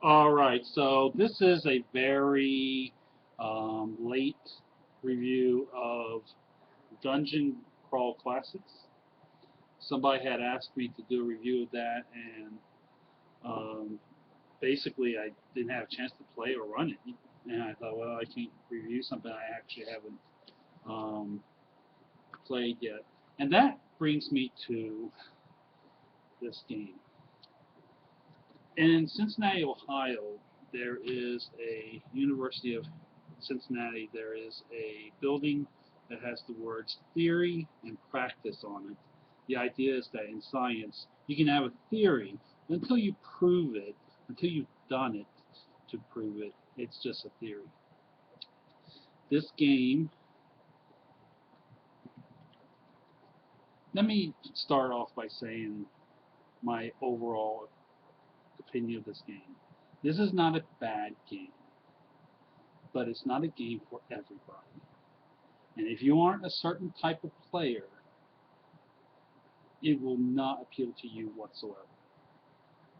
All right, so this is a very late review of Dungeon Crawl Classics. Somebody had asked me to do a review of that, and um, basically I didn't have a chance to play or run it. And I thought, well, I can't review something I actually haven't um, played yet. And that brings me to this game. In Cincinnati, Ohio, there is a University of Cincinnati. There is a building that has the words theory and practice on it. The idea is that in science, you can have a theory until you prove it, until you've done it to prove it. It's just a theory. This game, let me start off by saying my overall opinion of this game. This is not a bad game, but it's not a game for everybody. And if you aren't a certain type of player, it will not appeal to you whatsoever.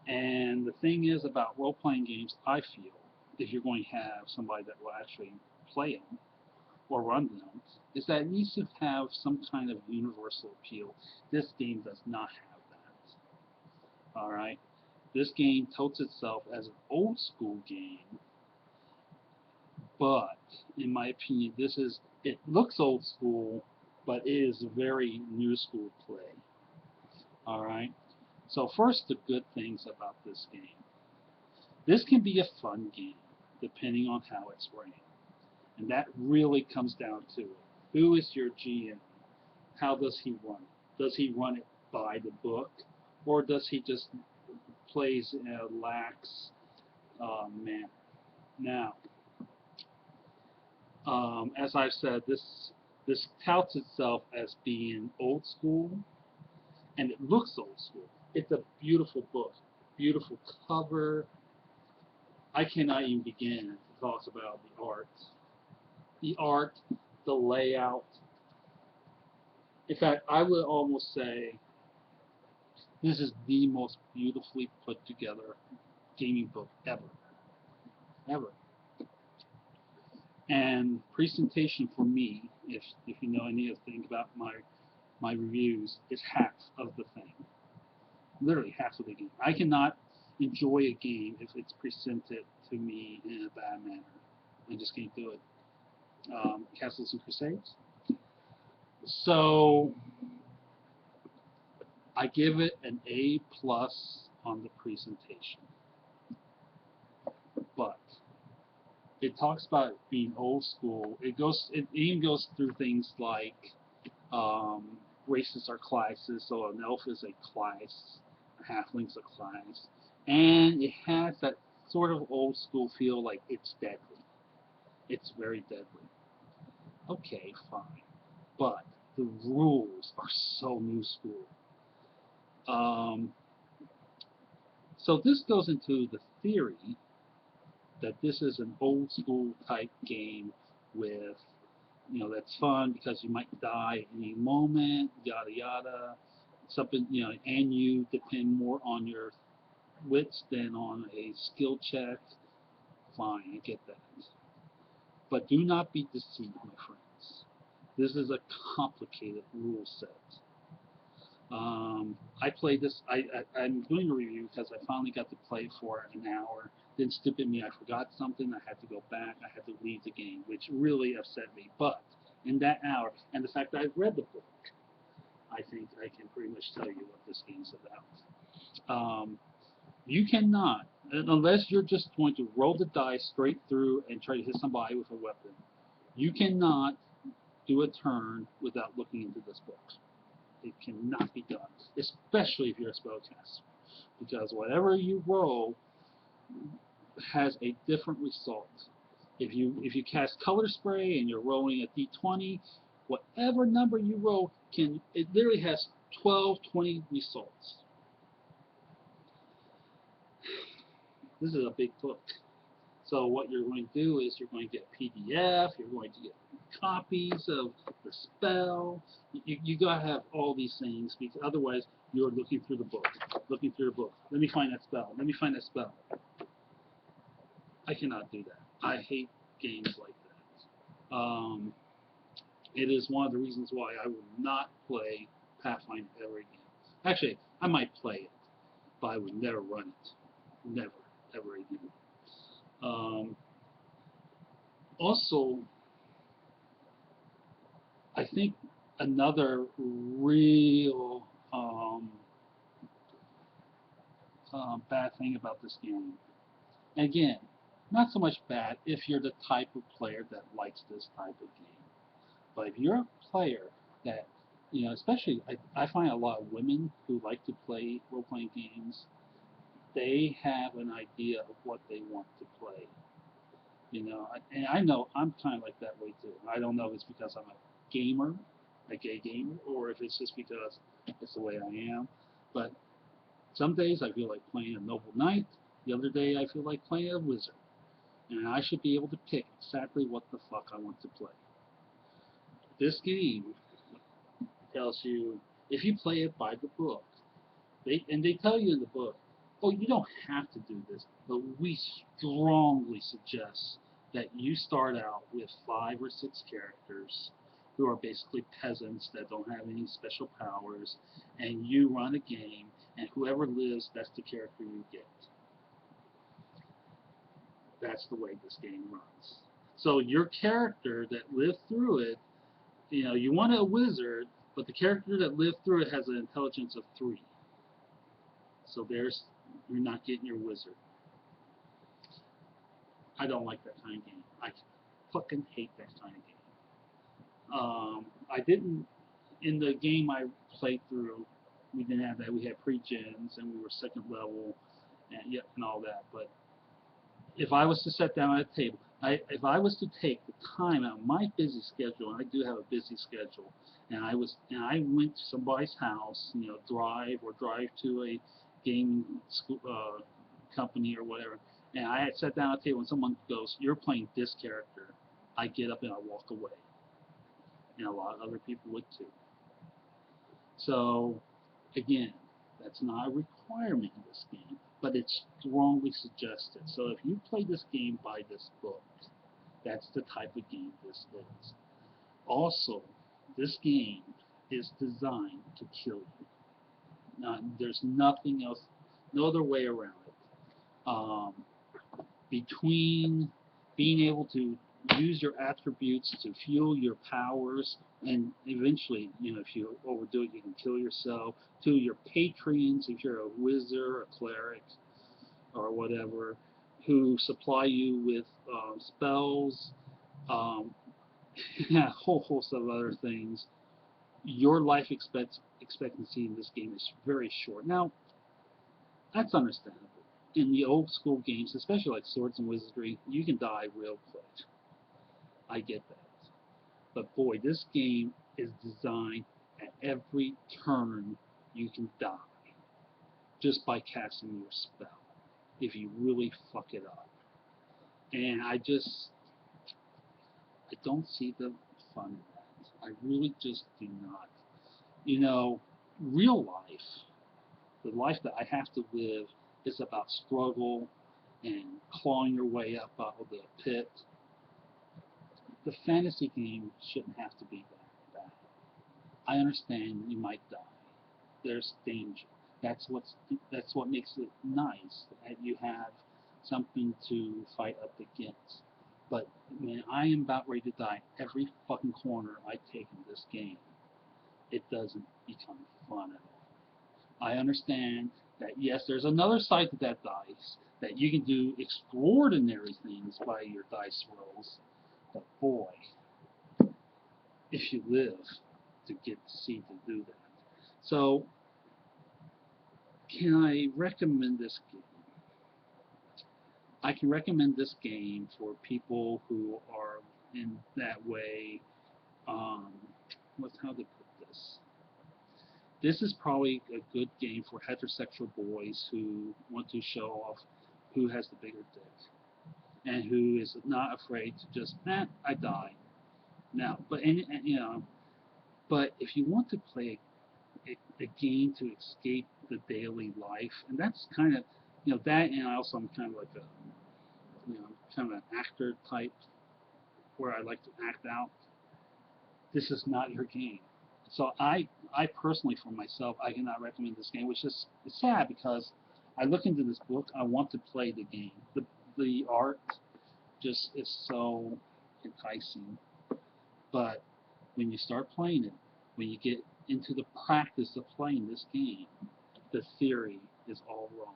And the thing is about role playing games, I feel, if you're going to have somebody that will actually play them or run them, is that it needs to have some kind of universal appeal. This game does not have that. Alright? This game totes itself as an old school game, but in my opinion, it looks old school, but it is very new school play. Alright? So first, the good things about this game. This can be a fun game, depending on how it's ran. And that really comes down to it. Who is your GM? How does he run it? Does he run it by the book? Or does he just plays in a lax manner? Now, as I've said, this touts itself as being old school, and it looks old school. It's a beautiful book, beautiful cover. I cannot even begin to talk about the art, the layout. In fact, I would almost say this is the most beautifully put together gaming book ever, ever. And presentation for me, if you know anything about my reviews, is half of the thing. Literally half of the game. I cannot enjoy a game if it's presented to me in a bad manner. I just can't do it. Castles and Crusades. So I give it an A plus on the presentation. But it talks about being old school. It even goes through things like um, races are classes. So an elf is a class, a halfling's a class, and it has that sort of old school feel, like it's deadly. It's very deadly. Okay, fine, but the rules are so new school. Um, so this goes into the theory that this is an old school type game with, that's fun because you might die at any moment, yada yada, something, and you depend more on your wits than on a skill check. Fine, I get that. But do not be deceived, my friends. This is a complicated rule set. I played this. I'm doing a review because I finally got to play for an hour. Then stupid me, I forgot something. I had to go back. I had to leave the game, which really upset me. But in that hour, and the fact that I've read the book, I think I can pretty much tell you what this game's about. You cannot, unless you're just going to roll the dice straight through and try to hit somebody with a weapon, you cannot do a turn without looking into this book. It cannot be done, especially if you're a spellcaster, because whatever you roll has a different result. If you cast color spray and you're rolling a d20, whatever number you roll it literally has 12, 20 results. This is a big book. So what you're going to do is you're going to get PDF, you're going to get copies of the spell. You gotta have all these things because otherwise you're looking through the book, looking through the book. Let me find that spell. Let me find that spell. I cannot do that. I hate games like that. It is one of the reasons why I will not play Pathfinder ever again. Actually, I might play it, but I would never run it. Never, ever again. Um, Also, I think another real bad thing about this game, again, not so much bad if you're the type of player that likes this type of game, but if you're a player that, especially I find a lot of women who like to play role-playing games, they have an idea of what they want to play. And I know I'm kind of like that way too. I don't know if it's because I'm a gamer, a gay gamer, or if it's just because it's the way I am. But some days I feel like playing a noble knight. The other day I feel like playing a wizard. And I should be able to pick exactly what the fuck I want to play. This game tells you, if you play it by the book, they tell you in the book, oh, you don't have to do this, but we strongly suggest that you start out with 5 or 6 characters who are basically peasants that don't have any special powers, and you run a game, and whoever lives, that's the character you get. That's the way this game runs. So your character that lived through it, you want a wizard, but the character that lived through it has an intelligence of 3. So you're not getting your wizard. I don't like that kind of game. I fucking hate that kind of game. I didn't, in the game I played through, we didn't have that. We had pre-gens and we were second level and all that. But if I was to sit down at a table, if I was to take the time out of my busy schedule, and I do have a busy schedule, and I went to somebody's house, drive to a gaming school, company or whatever, and I had sat down at a table and someone goes, "You're playing this character," I get up and I walk away, and a lot of other people would too. So, again, that's not a requirement in this game, but it's strongly suggested. So if you play this game by this book, that's the type of game this is. Also, this game is designed to kill you. There's nothing else, no other way around it. Um, Between being able to use your attributes to fuel your powers, and eventually, if you overdo it, you can kill yourself, to your patrons, if you're a wizard, a cleric, or whatever, who supply you with spells, um, a whole host of other things. Your life expectancy in this game is very short. Now, that's understandable. In the old school games, especially like Swords and Wizardry, you can die real quick. I get that. But boy, this game is designed at every turn you can die just by casting your spell if you really fuck it up. And I don't see the fun in that. I really just do not. Real life, the life that I have to live, is about struggle and clawing your way up out of the pit. The fantasy game shouldn't have to be that bad. I understand you might die. There's danger. That's what makes it nice, that you have something to fight up against. But when I am about ready to die, every fucking corner I take in this game, it doesn't become fun at all. I understand that yes, there's another side to that dice, that you can do extraordinary things by your dice rolls. But boy, if you live to get to see to do that. So, can I recommend this game? I can recommend this game for people who are in that way. Um, how to put this? This is probably a good game for heterosexual boys who want to show off who has the bigger dick and who is not afraid to just, I die. Now, but if you want to play a game to escape the daily life, and that's kind of, that, and also I'm kind of like kind of an actor type where I like to act out, this is not your game. So I personally, for myself, I cannot recommend this game, which is it's sad because I look into this book, I want to play the game. The art just is so enticing, but when you start playing it, when you get into the practice of playing this game, the theory is all wrong.